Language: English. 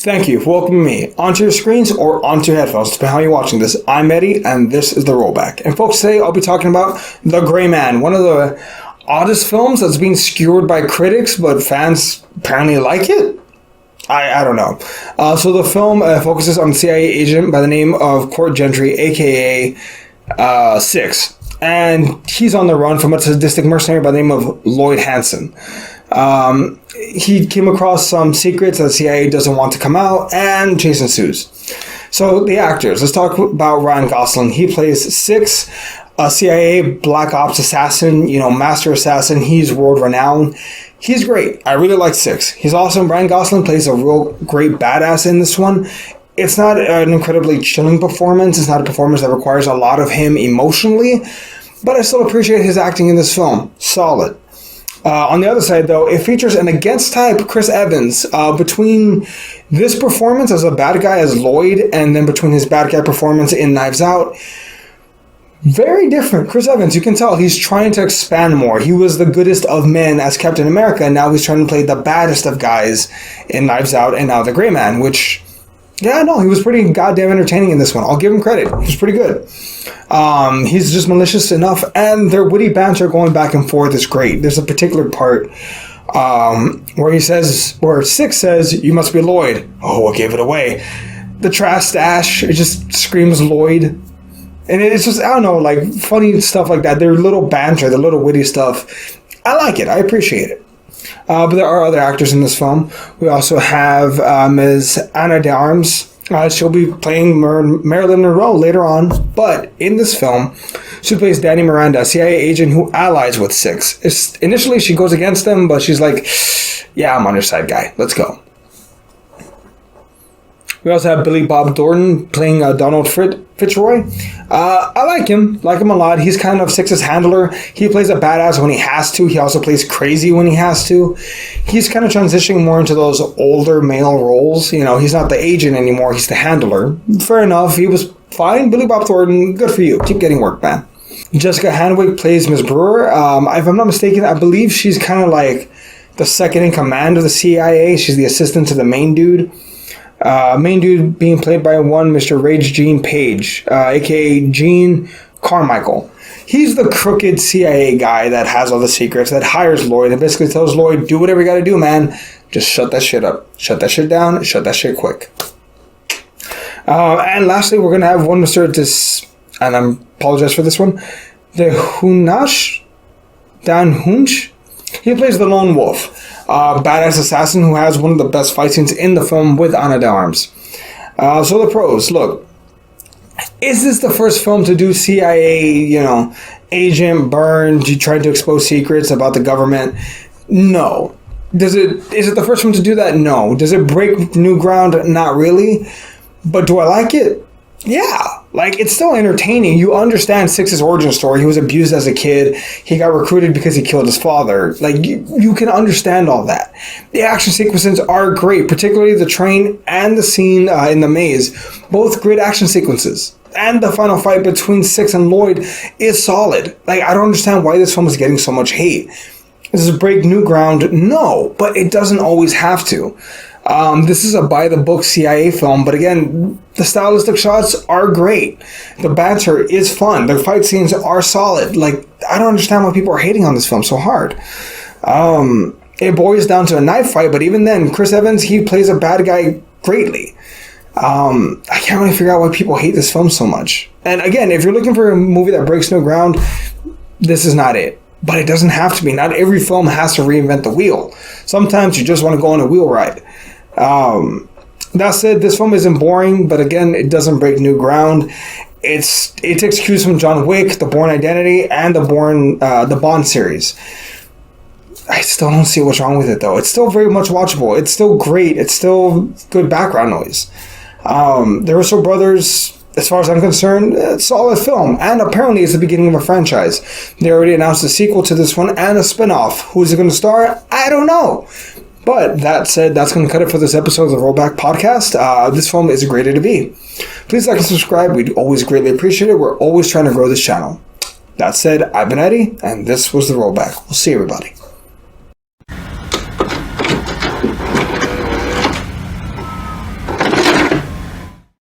Thank you for welcoming me onto your screens or onto your headphones, depending on how you're watching this. I'm Eddie, and this is The Rollback. And folks, today I'll be talking about The Grayman, one of the oddest films that's being skewered by critics, but fans apparently like it. I don't know. So the film focuses on a CIA agent by the name of Court Gentry, aka Six. And he's on the run from a sadistic mercenary by the name of Lloyd Hansen. He came across some secrets that the CIA doesn't want to come out, and chase ensues. So the actors, let's talk about Ryan Gosling. He plays Six, a CIA black ops assassin, master assassin. He's world renowned. He's great. I really like Six. He's awesome. Ryan Gosling plays a real great badass in this one. It's not an incredibly chilling performance. It's not a performance that requires a lot of him emotionally, but I still appreciate his acting in this film. Solid. On the other side, though, it features an against-type Chris Evans. Between this performance as a bad guy as Lloyd, and then between his bad guy performance in Knives Out, very different. Chris Evans, you can tell he's trying to expand more. He was the goodest of men as Captain America, and now he's trying to play the baddest of guys in Knives Out, and now the Grayman, which, he was pretty goddamn entertaining in this one. I'll give him credit. He was pretty good. He's just malicious enough, and their witty banter going back and forth is great. There's a particular part where Six says, "You must be Lloyd." Oh, I gave it away. The trash stash, it just screams Lloyd. And it's just, like funny stuff like that. Their little banter, the little witty stuff. I like it. I appreciate it. But there are other actors in this film. We also have Ms. Ana de Armas. She'll be playing Marilyn Monroe later on. But in this film, she plays Danny Miranda, a CIA agent who allies with Six. Initially, she goes against them, but she's like, yeah, I'm on your side, guy. Let's go. We also have Billy Bob Thornton playing Donald Fitzroy. I like him a lot. He's kind of Six's handler. He plays a badass when he has to. He also plays crazy when he has to. He's kind of transitioning more into those older male roles. He's not the agent anymore. He's the handler. Fair enough. He was fine. Billy Bob Thornton, good for you. Keep getting work, man. Jessica Henwick plays Ms. Brewer. If I'm not mistaken, I believe she's kind of like the second in command of the CIA. She's the assistant to the main dude. Main dude being played by one Mr. Rage Gene Page, aka Gene Carmichael. He's the crooked CIA guy that has all the secrets, that hires Lloyd and basically tells Lloyd, do whatever you gotta do, man. Just shut that shit up. Shut that shit down. Shut that shit quick. And lastly, we're gonna have one Mr. and I apologize for this one, the Hunash Dan Hunch. He plays the Lone Wolf. Badass assassin who has one of the best fight scenes in the film with Ana de Armas. So the pros, look, is this the first film to do CIA, agent burn, trying to expose secrets about the government? No. Is it the first one to do that? No. Does it break new ground? Not really. But do I like it? Yeah. It's still entertaining. You understand Six's origin story. He was abused as a kid. He got recruited because he killed his father. You can understand all that. The action sequences are great, particularly the train and the scene in the maze. Both great action sequences. And the final fight between Six and Lloyd is solid. I don't understand why this film is getting so much hate. Does it break new ground? No, but it doesn't always have to. This is a by-the-book CIA film, but again, the stylistic shots are great. The banter is fun. The fight scenes are solid. I don't understand why people are hating on this film so hard. It boils down to a knife fight, but even then, Chris Evans, he plays a bad guy greatly. I can't really figure out why people hate this film so much. And again, if you're looking for a movie that breaks new ground, this is not it. But it doesn't have to be. Not every film has to reinvent the wheel. Sometimes you just want to go on a wheel ride. That said, this film isn't boring, but again, it doesn't break new ground. It takes cues from John Wick, The Bourne Identity, and the Bond series. I still don't see what's wrong with it, though. It's still very much watchable. It's still great. It's still good background noise. The Russo Brothers, as far as I'm concerned, it's a solid film, and apparently it's the beginning of a franchise. They already announced a sequel to this one and a spin-off. Who's it going to star? I don't know. But that said, that's going to cut it for this episode of the Rollback Podcast. This film is a great to be. Please like and subscribe. We'd always greatly appreciate it. We're always trying to grow this channel. That said, I've been Eddie, and this was the Rollback. We'll see everybody.